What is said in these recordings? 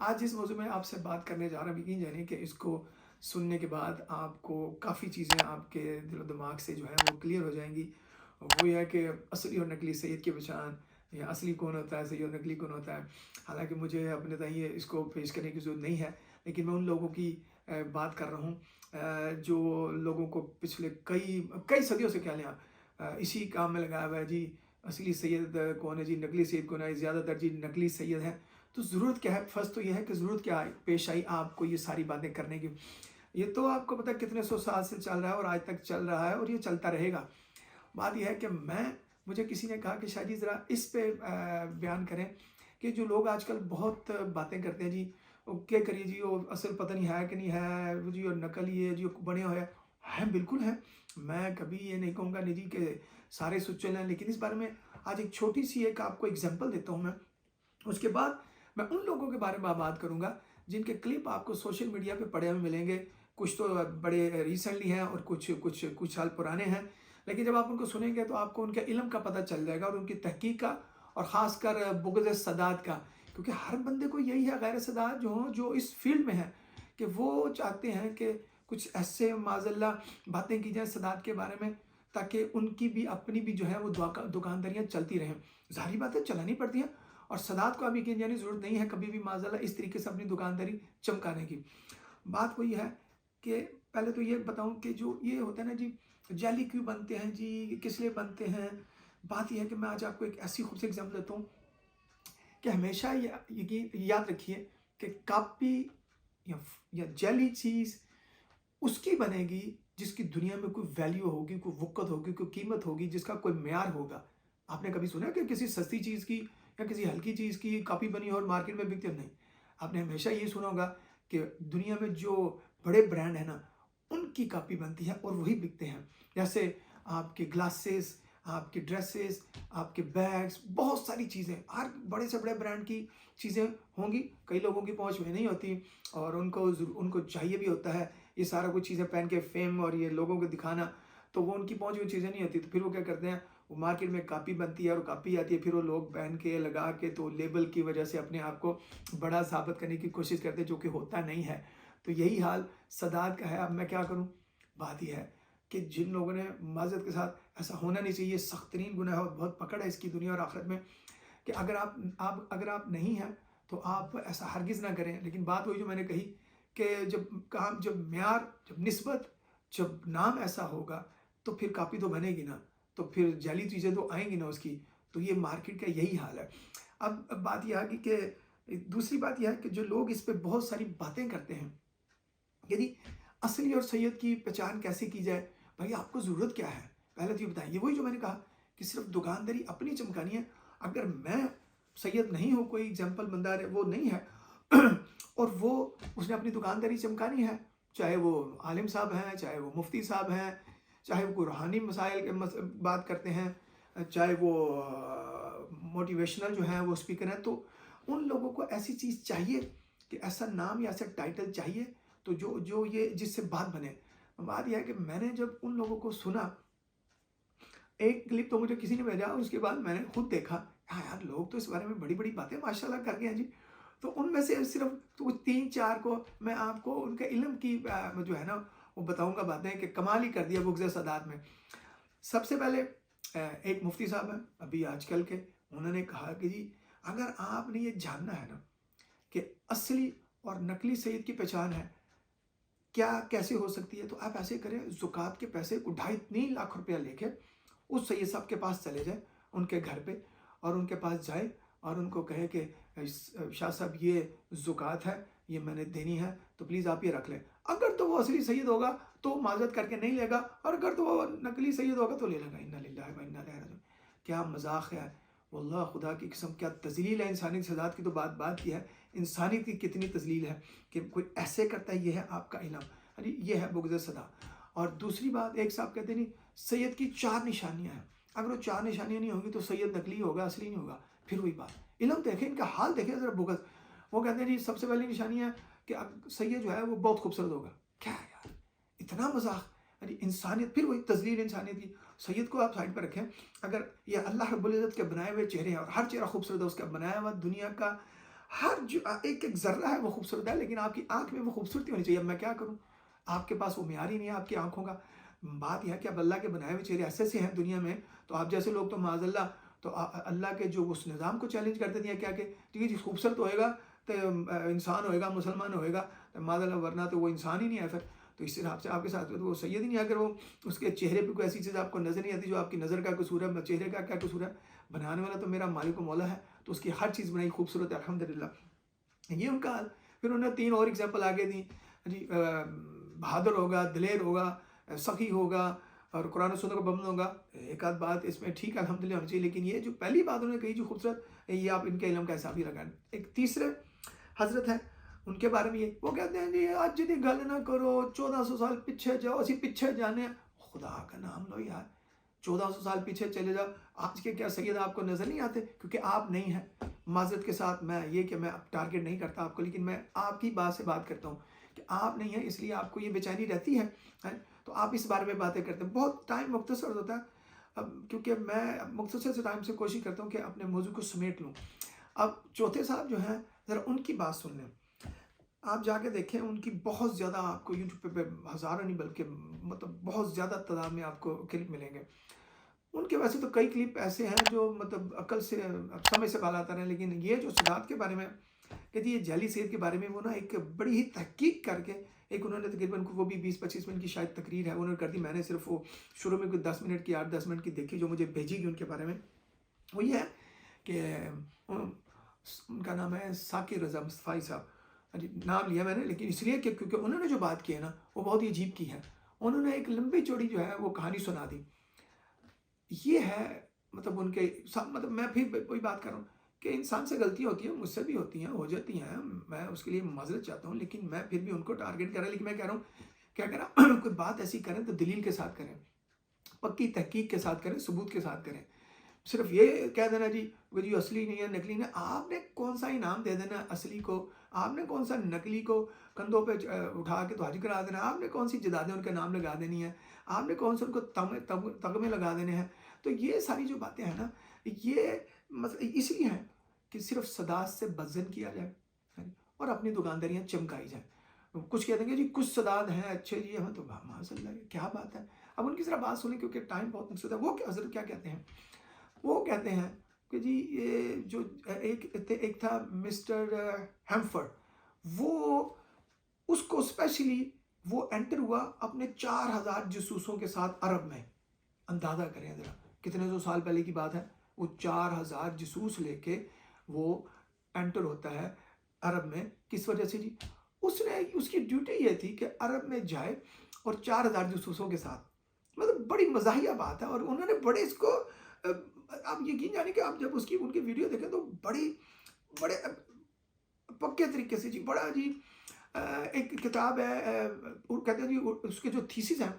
آج جس موضوع میں آپ سے بات کرنے جا رہا ہوں، یقین جانیے کہ اس کو سننے کے بعد آپ کو کافی چیزیں آپ کے دل و دماغ سے جو ہے وہ کلیئر ہو جائیں گی۔ وہ یہ ہے کہ اصلی اور نقلی سید کی پہچان، یا اصلی کون ہوتا ہے، سید اور نقلی کون ہوتا ہے۔ حالانکہ مجھے اپنے تئیں اس کو پیش کرنے کی ضرورت نہیں ہے، لیکن میں ان لوگوں کی بات کر رہا ہوں جو لوگوں کو پچھلے کئی کئی صدیوں سے کیا لیں آپ اسی کام میں لگایا ہوا ہے جی۔ اصلی سید کون ہے جی، نقلی سید کون ہے، زیادہ تر جی نقلی سید ہیں۔ تو ضرورت کیا ہے؟ فرسٹ تو یہ ہے کہ ضرورت کیا پیش آئی آپ کو یہ ساری باتیں کرنے کی؟ یہ تو آپ کو پتہ کتنے سو سال سے چل رہا ہے اور آج تک چل رہا ہے اور یہ چلتا رہے گا۔ بات یہ ہے کہ مجھے کسی نے کہا کہ شاہ جی ذرا اس پہ بیان کریں کہ جو لوگ آج کل بہت باتیں کرتے ہیں جی، کیا کریے جی، وہ اصل پتہ نہیں ہے کہ نہیں ہے وہ جی، اور نقل یہ جو بنے ہوئے ہیں بالکل ہیں۔ میں کبھی یہ نہیں کہوں گا نہیں جی کہ سارے سچل ہیں، لیکن اس بارے میں آج ایک چھوٹی سی ایک آپ کو اگزامپل دیتا ہوں میں۔ اس کے بعد میں ان لوگوں کے بارے میں بات کروں گا جن کے کلپ آپ کو سوشل میڈیا پہ پڑے ہوئے ملیں گے۔ کچھ تو بڑے ریسنٹلی ہیں اور کچھ سال پرانے ہیں، لیکن جب آپ ان کو سنیں گے تو آپ کو ان کے علم کا پتہ چل جائے گا اور ان کی تحقیق کا، اور خاص کر بغض سادات کا۔ کیونکہ ہر بندے کو یہی ہے، غیر سادات جو اس فیلڈ میں ہیں، کہ وہ چاہتے ہیں کہ کچھ ایسے معاذ اللہ باتیں کی جائیں سادات کے بارے میں، تاکہ ان کی بھی اپنی بھی جو ہے وہ دکانداریاں چلتی رہیں۔ ظاہری باتیں چلانی پڑتی ہیں، اور سادات کو ابھی یقین جانی ضرورت نہیں ہے کبھی بھی معاذ اللہ اس طریقے سے اپنی دکانداری چمکانے کی۔ بات وہی ہے کہ پہلے تو یہ بتاؤں کہ جو یہ ہوتا ہے نا جی، جیلی کیوں بنتے ہیں جی، کس لیے بنتے ہیں؟ بات یہ ہے کہ میں آج آپ کو ایک ایسی خوبصورت ایگزامپل دیتا ہوں کہ ہمیشہ یاد رکھیے کہ کاپی یا جیلی چیز اس کی بنے گی جس کی دنیا میں کوئی ویلیو ہوگی، کوئی وقت ہوگی، کوئی قیمت ہوگی، جس کا کوئی معیار ہوگا۔ آپ نے کبھی سنا کہ کسی سستی چیز کی یا کسی ہلکی چیز کی کاپی بنی اور مارکیٹ میں بکتے؟ نہیں۔ آپ نے ہمیشہ یہ سنا ہوگا کہ دنیا میں جو بڑے برانڈ ہیں نا، ان کی کاپی بنتی ہے اور وہی بکتے ہیں۔ جیسے آپ کے گلاسز، آپ کے ڈریسز، آپ کے بیگز، بہت ساری چیزیں، ہر بڑے سے بڑے برانڈ کی چیزیں ہوں گی۔ کئی لوگوں کی پہنچ میں نہیں ہوتی اور ان کو چاہیے بھی ہوتا ہے یہ سارا کچھ چیزیں پہن کے فیم اور یہ لوگوں کو دکھانا، تو وہ ان کی پہنچ میں چیزیں نہیں ہوتی، تو پھر وہ کیا کرتے ہیں، وہ مارکیٹ میں کاپی بنتی ہے اور کاپی آتی ہے، پھر وہ لوگ پہن کے لگا کے تو لیبل کی وجہ سے اپنے آپ کو بڑا ثابت کرنے کی کوشش کرتے ہیں، جو کہ ہوتا نہیں ہے۔ تو یہی حال سادات کا ہے۔ اب میں کیا کروں؟ بات یہ ہے کہ جن لوگوں نے معذرت کے ساتھ، ایسا ہونا نہیں چاہیے، سخت ترین گناہ ہے اور بہت پکڑ ہے اس کی دنیا اور آخرت میں، کہ اگر آپ نہیں ہیں تو آپ ایسا ہرگز نہ کریں۔ لیکن بات وہی جو میں نے کہی کہ جب معیار، جب نسبت، جب نام ایسا ہوگا تو پھر کاپی تو بنے گی نا، تو پھر جعلی چیزیں تو آئیں گی نا اس کی۔ تو یہ مارکیٹ کا یہی حال ہے۔ اب بات یہ آگی کہ دوسری بات یہ ہے کہ جو لوگ اس پہ بہت ساری باتیں کرتے ہیں، یعنی اصلی اور سید کی پہچان کیسے کی جائے؟ بھائی آپ کو ضرورت کیا ہے؟ پہلے تو یہ بتائیں۔ یہ وہی جو میں نے کہا کہ صرف دکانداری اپنی چمکانی ہے۔ اگر میں سید نہیں ہوں، کوئی ایگزامپل بندہ وہ نہیں ہے اور اس نے اپنی دکانداری چمکانی ہے، چاہے وہ عالم صاحب ہیں، چاہے وہ مفتی صاحب ہیں، چاہے وہ کوئی روحانی مسائل کے بات کرتے ہیں، چاہے وہ موٹیویشنل جو ہیں وہ اسپیکر ہیں، تو ان لوگوں کو ایسی چیز چاہیے کہ ایسا نام یا ایسا ٹائٹل چاہیے تو جو یہ جس سے بات بنے۔ بات یہ ہے کہ میں نے جب ان لوگوں کو سنا، ایک کلپ تو مجھے کسی نے بھیجا اور اس کے بعد میں نے خود دیکھا، ہاں یار لوگ تو اس بارے میں بڑی بڑی باتیں ماشاءاللہ کر گئے ہیں جی۔ تو ان میں سے صرف تین چار کو میں آپ کو ان کے علم کی جو ہے نا وہ بتاؤں گا باتیں کہ کمال ہی کر دیا بغض سادات میں۔ سب سے پہلے ایک مفتی صاحب ہیں ابھی آج کل کے، انہوں نے کہا کہ جی اگر آپ نے یہ جاننا ہے نا کہ اصلی اور نقلی سید کی پہچان ہے کیا کیسے ہو سکتی ہے، تو آپ ایسے کریں، زکوٰۃ کے پیسے 2.5-3 لاکھ روپیہ لے کے اس سید صاحب کے پاس چلے جائیں، ان کے گھر پہ، اور ان کے پاس جائیں اور ان کو کہے کہ شاہ صاحب یہ زکوٰۃ ہے، یہ میں نے دینی ہے، تو پلیز آپ یہ رکھ لیں۔ اگر تو وہ اصلی سید ہوگا تو معذرت کر کے نہیں لے گا، اور اگر تو وہ نقلی سید ہوگا تو لے لے گا۔ انا للہ و انا الیہ راجعون۔ کیا مذاق ہے واللہ، خدا کی قسم کیا تذلیل ہے انسانی سادات کی۔ تو بات کی ہے انسانیت کی کتنی تذلیل ہے کہ کوئی ایسے کرتا ہے، یہ ہے آپ کا علم، یہ ہے بغض صدا۔ اور دوسری بات، ایک صاحب کہتے ہیں نہیں سید کی 4 نشانیاں ہیں، اگر وہ 4 نشانیاں نہیں ہوگی تو سید نقلی ہوگا، اصلی نہیں ہوگا۔ پھر وہی بات، علم دیکھیں، ان کا حال دیکھیں ذرا بغض۔ وہ کہتے ہیں جی سب سے پہلی نشانی ہے کہ سید جو ہے وہ بہت خوبصورت ہوگا۔ کیا ہے یار، اتنا مذاق! انسانیت، پھر وہی تذلیل انسانیت کی۔ سید کو آپ سائڈ پر رکھیں، اگر یہ اللہ رب العزت کے بنائے ہوئے چہرے ہیں اور ہر چہرہ خوبصورت ہے، اس کا بنایا ہوا دنیا کا ہر جو ایک ایک ذرہ ہے وہ خوبصورت ہے، لیکن آپ کی آنکھ میں وہ خوبصورتی ہونی چاہیے۔ اب میں کیا کروں؟ آپ کے پاس وہ معیار ہی نہیں ہے آپ کی آنکھوں کا۔ بات یہ ہے کہ اب اللہ کے بنائے ہوئے چہرے ایسے ہیں دنیا میں، تو آپ جیسے لوگ تو معاذ اللہ تو اللہ کے جو اس نظام کو چیلنج کرتے تھے کیا کہ ٹھیک ہے جی خوبصورت ہوئے گا تو انسان ہوئے گا، مسلمان ہوئے گا معاذ اللہ، ورنہ تو وہ انسان ہی نہیں ہے پھر۔ تو اس حساب سے آپ کے ساتھ وہ سید ہی نہیں ہے، اگر وہ اس کے چہرے پہ کوئی ایسی چیز آپ کو نظر نہیں آتی جو آپ کی نظر کا قصور ہے، چہرے کا کیا قصور ہے؟ بنانے والا تو میرا مالک و مولا ہے، تو اس کی ہر چیز بنائی خوبصورت ہے الحمدللہ۔ یہ ان کا حال۔ پھر انہوں نے 3 اور ایگزامپل آگے دی جی، بہادر ہوگا، دلیر ہوگا، سخی ہوگا اور قرآن و سنت کا پابند ہوگا۔ ایک آدھ بات اس میں ٹھیک ہے الحمدللہ ہونی چاہیے، لیکن یہ جو پہلی بات انہوں نے کہی جو خوبصورت، یہ آپ ان کے علم کا حساب ہی لگائیں۔ ایک تیسرے حضرت ہیں، ان کے بارے میں یہ وہ کہتے ہیں جی آج جی گل نہ کرو، 1400 سال پیچھے جاؤ، اسی پیچھے جانے ہیں۔ خدا کا نام لو یار، 1400 سال پیچھے چلے جاؤ، آج کے کیا سید آپ کو نظر نہیں آتے؟ کیونکہ آپ نہیں ہیں۔ معذرت کے ساتھ میں یہ کہ میں ٹارگٹ نہیں کرتا آپ کو، لیکن میں آپ کی بات سے بات کرتا ہوں کہ آپ نہیں ہیں، اس لیے آپ کو یہ بے چینی رہتی ہے، تو آپ اس بارے میں باتیں کرتے ہیں۔ بہت ٹائم مختصر ہوتا ہے، اب کیونکہ میں مختصر سے ٹائم سے کوشش کرتا ہوں کہ اپنے موضوع کو سمیٹ لوں۔ اب چوتھے صاحب جو ہیں، ذرا ان کی بات سن لیں، آپ جا کے دیکھیں، ان کی بہت زیادہ آپ کو یوٹیوب پہ ہزاروں نہیں بلکہ مطلب بہت زیادہ تعداد میں آپ کو کلپ ملیں گے۔ ان کے ویسے تو کئی کلپ ایسے ہیں جو مطلب عقل سے سمجھ سے بالا آتا ہے، لیکن یہ جو سادات کے بارے میں کہ یہ جعلی سید کے بارے میں وہ نا ایک بڑی ہی تحقیق کر کے ایک انہوں نے تقریباً وہ بھی 20-25 منٹ کی شاید تقریر ہے انہوں نے کر دی۔ میں نے صرف وہ شروع میں کوئی 10 منٹ کی 8-10 منٹ کی دیکھی جو مجھے بھیجی گئی ان کے بارے میں۔ وہ یہ ہے کہ ان کا نام ہے ساکر رضا مصطفی صاحب، نام لیا میں نے لیکن اس لیے کہ کیونکہ انہوں نے جو بات کی ہے نا وہ بہت ہی عجیب کی ہے۔ انہوں نے ایک لمبی چوڑی جو ہے وہ کہانی سنا دی۔ یہ ہے مطلب ان کے مطلب میں پھر وہی بات کر رہا ہوں کہ انسان سے غلطی ہوتی ہے، مجھ سے بھی ہوتی ہیں، ہو جاتی ہیں، میں اس کے لیے معذرت چاہتا ہوں، لیکن میں پھر بھی ان کو ٹارگٹ کر رہا ہوں۔ لیکن میں کہہ رہا ہوں کیا کریں کوئی بات ایسی کریں تو دلیل کے ساتھ کریں، پکی تحقیق کے ساتھ کریں، ثبوت کے ساتھ کریں۔ صرف یہ کہہ دینا جی وہ جی اصلی نہیں ہے نکلی نہیں، آپ نے کون سا انعام دے دینا اصلی کو، آپ نے کون سا نکلی کو کندھوں پہ اٹھا کے تو حج کرا دینا، آپ نے کون سی جدادیں ان کے نام لگا دینی ہیں، آپ نے کون سے ان کو تغمے لگا دینے ہیں۔ تو یہ ساری جو باتیں ہیں نا یہ اس لیے ہیں کہ صرف صداعت سے بدزن کیا جائے اور اپنی دکانداریاں چمکائی جائیں۔ کچھ کہتے ہیں کہ جی کچھ صداعت ہیں اچھے جی ہمیں تو ماشاء اللہ کیا بات ہے۔ اب ان کی ذرا بات سنیں کیونکہ ٹائم بہت مقصود ہے۔ وہ حضرت کیا کہتے ہیں؟ وہ کہتے ہیں کہ جی یہ جو ایک تھا مسٹر ہیمفرڈ، وہ اس کو اسپیشلی وہ انٹر ہوا اپنے 4000 جاسوسوں کے ساتھ عرب میں۔ اندازہ کریں ذرا کتنے سو سال پہلے کی بات ہے، وہ 4000 جاسوس لے کے وہ انٹر ہوتا ہے عرب میں۔ کس وجہ سے جی؟ اس کی ڈیوٹی یہ تھی کہ عرب میں جائے اور 4000 جاسوسوں کے ساتھ، مطلب بڑی مزاحیہ بات ہے۔ اور انہوں نے بڑے اس کو آپ یقین جانے کہ آپ جب ان کی ویڈیو دیکھیں تو بڑے پکے طریقے سے جی بڑا جی ایک کتاب ہے کہتے ہیں جی اس کے جو تھیسس ہیں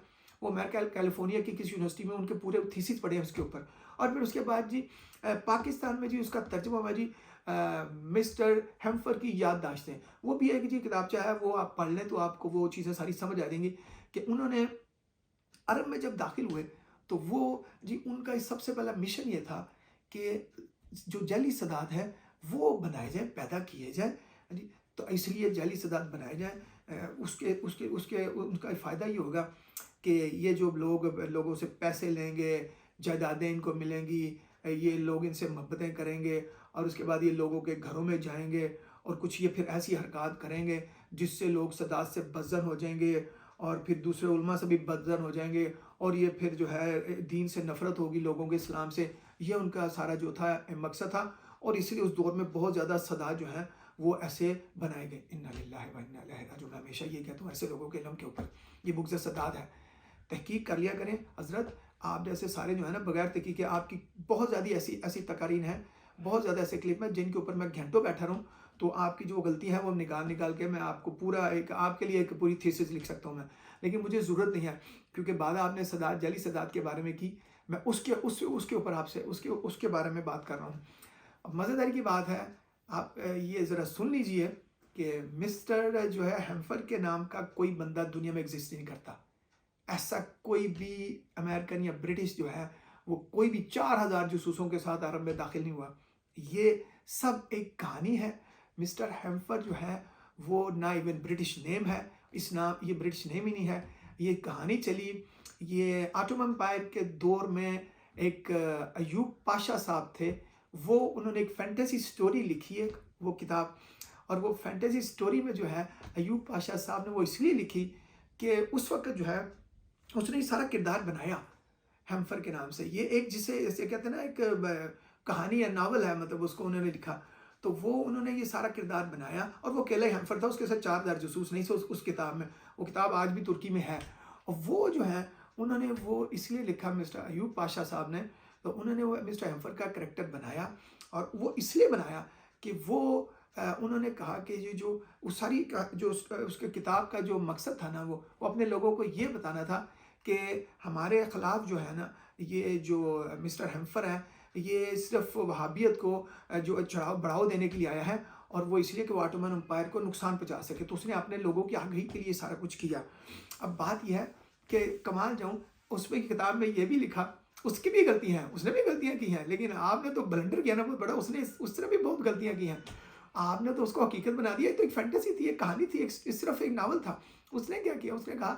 وہ امریکہ کیلیفورنیا کی کسی یونیورسٹی میں ان کے پورے تھیسس پڑھے ہیں اس کے اوپر۔ اور پھر اس کے بعد جی پاکستان میں جی اس کا ترجمہ ہوا جی مسٹر ہیمفر کی یادداشتیں، وہ بھی ایک جی کتاب چاہے وہ آپ پڑھ لیں تو آپ کو وہ چیزیں ساری سمجھ آ جائیں گی کہ انہوں نے عرب میں جب داخل ہوئے تو وہ جی ان کا سب سے پہلا مشن یہ تھا کہ جو جعلی صدات ہے وہ بنائے جائیں، پیدا کیے جائیں جی۔ تو اس لیے جعلی صدات بنائے جائیں، ان کا فائدہ یہ ہوگا کہ یہ جو لوگوں سے پیسے لیں گے، جائیدادیں ان کو ملیں گی، یہ لوگ ان سے محبتیں کریں گے اور اس کے بعد یہ لوگوں کے گھروں میں جائیں گے اور کچھ یہ پھر ایسی حرکات کریں گے جس سے لوگ صدات سے بدظن ہو جائیں گے اور پھر دوسرے علماء سے بھی بدظن ہو جائیں گے اور یہ پھر جو ہے دین سے نفرت ہوگی لوگوں کے، اسلام سے۔ یہ ان کا سارا جو تھا مقصد تھا اور اس لیے اس دور میں بہت زیادہ صدات جو ہیں وہ ایسے بنائے گئے۔ انا للہ و انا الیہ راجعون، ہمیشہ یہ کہتا ہوں ایسے لوگوں کے علم کے اوپر یہ بغض صدات ہے۔ تحقیق کر لیا کریں حضرت، آپ جیسے سارے جو ہے نا بغیر تحقیق کے آپ کی بہت زیادہ ایسی تقاریر ہیں، بہت زیادہ ایسے کلپ ہیں جن کے اوپر میں گھنٹوں بیٹھا رہوں تو آپ کی جو غلطی ہے وہ نکال کے میں آپ کو پورا آپ کے لیے ایک پوری تھیسس لکھ سکتا ہوں میں، لیکن مجھے ضرورت نہیں ہے کیونکہ بعد آپ نے صدات جعلی صدات کے بارے میں کی، میں اس کے اوپر آپ سے اس کے بارے میں بات کر رہا ہوں۔ اب مزیداری کی بات ہے، آپ یہ ذرا سن لیجئے کہ مسٹر جو ہے ہیمفر کے نام کا کوئی بندہ دنیا میں ایگزسٹ نہیں کرتا۔ ایسا کوئی بھی امریکن یا برٹش جو ہے وہ کوئی بھی 4000 جاسوسوں کے ساتھ عرب میں داخل نہیں ہوا۔ یہ سب ایک کہانی ہے مسٹر ہیمفر جو ہے وہ نہ ایون برٹش نیم ہے، اس نام یہ برٹش نیم ہی نہیں ہے. یہ کہانی چلی، یہ آٹومن امپائر کے دور میں ایک ایوب پاشا صاحب تھے، وہ انہوں نے ایک فینٹیسی سٹوری لکھی ہے وہ کتاب. اور وہ فینٹیسی سٹوری میں جو ہے ایوب پاشا صاحب نے وہ اس لیے لکھی کہ اس وقت جو ہے اس نے یہ سارا کردار بنایا ہیمفر کے نام سے. یہ ایک جسے کہتے ہیں نا ایک کہانی یا ناول ہے، مطلب اس کو انہوں نے لکھا. تو وہ انہوں نے یہ سارا کردار بنایا، اور وہ اکیلا ہیمفر تھا، اس کے ساتھ 4 جاسوس نہیں تھے اس کتاب میں. وہ کتاب آج بھی ترکی میں ہے. اور وہ جو ہے انہوں نے وہ اس لیے لکھا مسٹر ایوب پاشا صاحب نے، تو انہوں نے وہ مسٹر ہیمفر کا کریکٹر بنایا. اور وہ اس لیے بنایا کہ وہ انہوں نے کہا کہ یہ جو ساری جو اس کے کتاب کا جو مقصد تھا نا، وہ اپنے لوگوں کو یہ بتانا تھا کہ ہمارے خلاف جو ہے نا یہ جو مسٹر ہیمفر ہے یہ صرف وہابیت کو جو بڑھاؤ دینے کے لیے آیا ہے، اور وہ اس لیے کہ وہ آٹومن امپائر کو نقصان پہنچا سکے. تو اس نے اپنے لوگوں کی آگہی کے لیے سارا کچھ کیا. اب بات یہ ہے کہ کمال جاؤں اس میں کتاب میں یہ بھی لکھا، اس کی بھی غلطیاں ہیں، اس نے بھی غلطیاں کی ہیں، لیکن آپ نے تو بلنڈر کیا نا بہت بڑا. اس نے اس طرح بھی بہت غلطیاں کی ہیں. آپ نے تو اس کو حقیقت بنا دیا. تو ایک فینٹیسی تھی، ایک کہانی تھی، صرف ایک ناول تھا. اس نے کیا کیا، اس نے کہا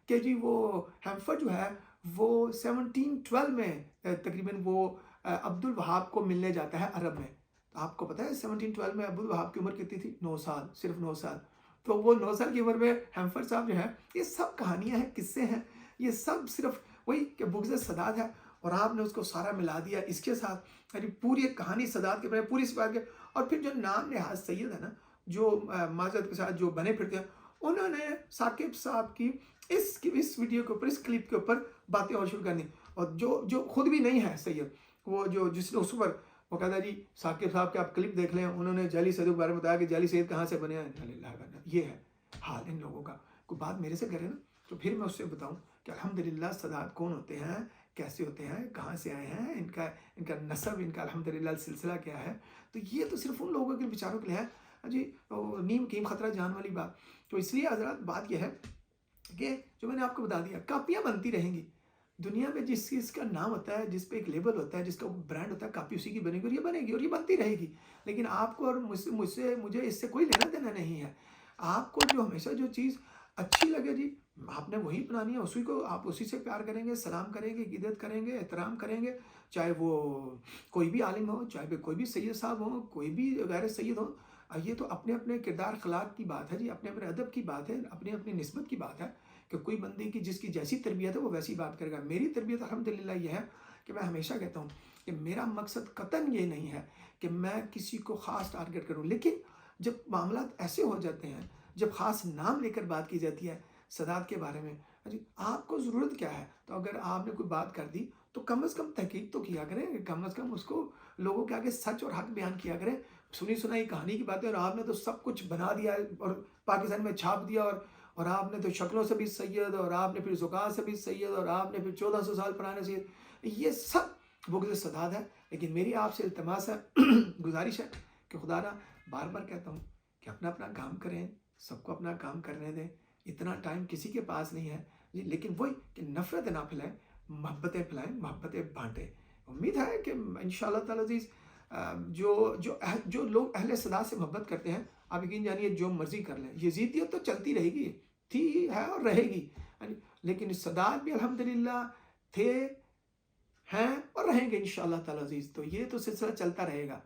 کہ جی وہ ہیمفر جو ہے وہ 1712 میں تقریباً وہ عبد الوہاب کو ملنے جاتا ہے عرب میں. تو آپ کو پتہ ہے 1712 میں عبد الوہاب کی عمر کتنی تھی؟ 9 سال، صرف 9 سال. تو وہ 9 سال کی عمر میں ہیمفر صاحب جو ہے، یہ سب کہانیاں ہیں، قصے ہیں، یہ سب صرف وہی کہ بغض سداد ہے. اور آپ نے اس کو سارا ملا دیا اس کے ساتھ، یعنی پوری ایک کہانی سداد کے بارے پوری اس بات کے. اور پھر جو نام نہاد سید ہے نا، جو معذرت کے ساتھ جو بنے پھرتے ہیں، انہوں نے ثاقب صاحب کی اس ویڈیو کے اوپر، اس کلپ کے اوپر باتیں اور شروع کرنی. اور جو خود بھی نہیں ہے سید، وہ جس نے اس پر وہ کہتا ہے جی ثاقب صاحب کے آپ کلپ دیکھ لیں، انہوں نے جعلی سید کے بارے میں بتایا کہ جعلی سید کہاں سے بنے ہیں. یہ ہے حال ان لوگوں کا. کوئی بات میرے سے کرے نا تو پھر میں اس سے بتاؤں کہ الحمدللہ سادات کون ہوتے ہیں، کیسے ہوتے ہیں، کہاں سے آئے ہیں، ان کا نسب، ان کا الحمدللہ سلسلہ کیا ہے. تو یہ تو صرف ان لوگوں کے بیچاروں کے لیے ہے جی، نیم قیم خطرہ جان والی بات. تو اس لیے حضرات بات یہ ہے کہ جو میں نے آپ کو بتا دیا، کاپیاں بنتی رہیں گی دنیا میں. جس چیز کا نام ہوتا ہے، جس پہ ایک لیبل ہوتا ہے، جس کا برانڈ ہوتا ہے، کاپی اسی کی بنے گی، اور یہ بنے گی اور یہ بنتی رہے گی. لیکن آپ کو اور مجھے اس سے کوئی لینا دینا نہیں ہے. آپ کو جو ہمیشہ جو چیز اچھی لگے جی، آپ نے وہی بنانی ہے، اسی کو آپ اسی سے پیار کریں گے، سلام کریں گے، عزت کریں گے، احترام کریں گے. چاہے وہ کوئی بھی عالم ہو، چاہے کوئی بھی سید صاحب ہو، کوئی بھی غیر سید ہو. یہ تو اپنے اپنے کردار اخلاق کی بات ہے جی، اپنے اپنے ادب کی بات ہے، اپنے اپنی نسبت کی بات ہے کہ کوئی بندے کی جس کی جیسی تربیت ہے وہ ویسی بات کرے گا. میری تربیت الحمدللہ یہ ہے کہ میں ہمیشہ کہتا ہوں کہ میرا مقصد قطعاً یہ نہیں ہے کہ میں کسی کو خاص ٹارگٹ کروں. لیکن جب معاملات ایسے ہو جاتے ہیں، جب خاص نام لے کر بات کی جاتی ہے سادات کے بارے میں، جی آپ کو ضرورت کیا ہے؟ تو اگر آپ نے کوئی بات کر دی تو کم از کم تحقیق تو کیا کریں، کم از کم اس کو لوگوں کے آگے سچ اور حق بیان کیا کریں. سنی سنائی کہانی کی باتیں، اور آپ نے تو سب کچھ بنا دیا اور پاکستان میں چھاپ دیا. اور آپ نے تو شکلوں سے بھی سید، اور آپ نے پھر زکات سے بھی سید، اور آپ نے پھر 1400 سال پرانے سید. یہ سب بغض سداد ہے. لیکن میری آپ سے التماس ہے، گزارش ہے کہ خدا را بار بار کہتا ہوں کہ اپنا اپنا کام کریں، سب کو اپنا کام کرنے دیں. اتنا ٹائم کسی کے پاس نہیں ہے جی. لیکن وہی کہ نفرت نہ پھیلائیں، محبتیں پھیلائیں، محبتیں بانٹیں. امید ہے کہ انشاءاللہ تعالی عزیز جو لوگ اہل صدا سے محبت کرتے ہیں، آپ یقین جانیے جو مرضی کر لیں، یزیدیت تو چلتی رہے گی، تھی، ہے اور رہے گی. لیکن صدات بھی الحمدللہ تھے، ہیں اور رہیں گے انشاءاللہ تعالی عزیز. تو یہ تو سلسلہ چلتا رہے گا.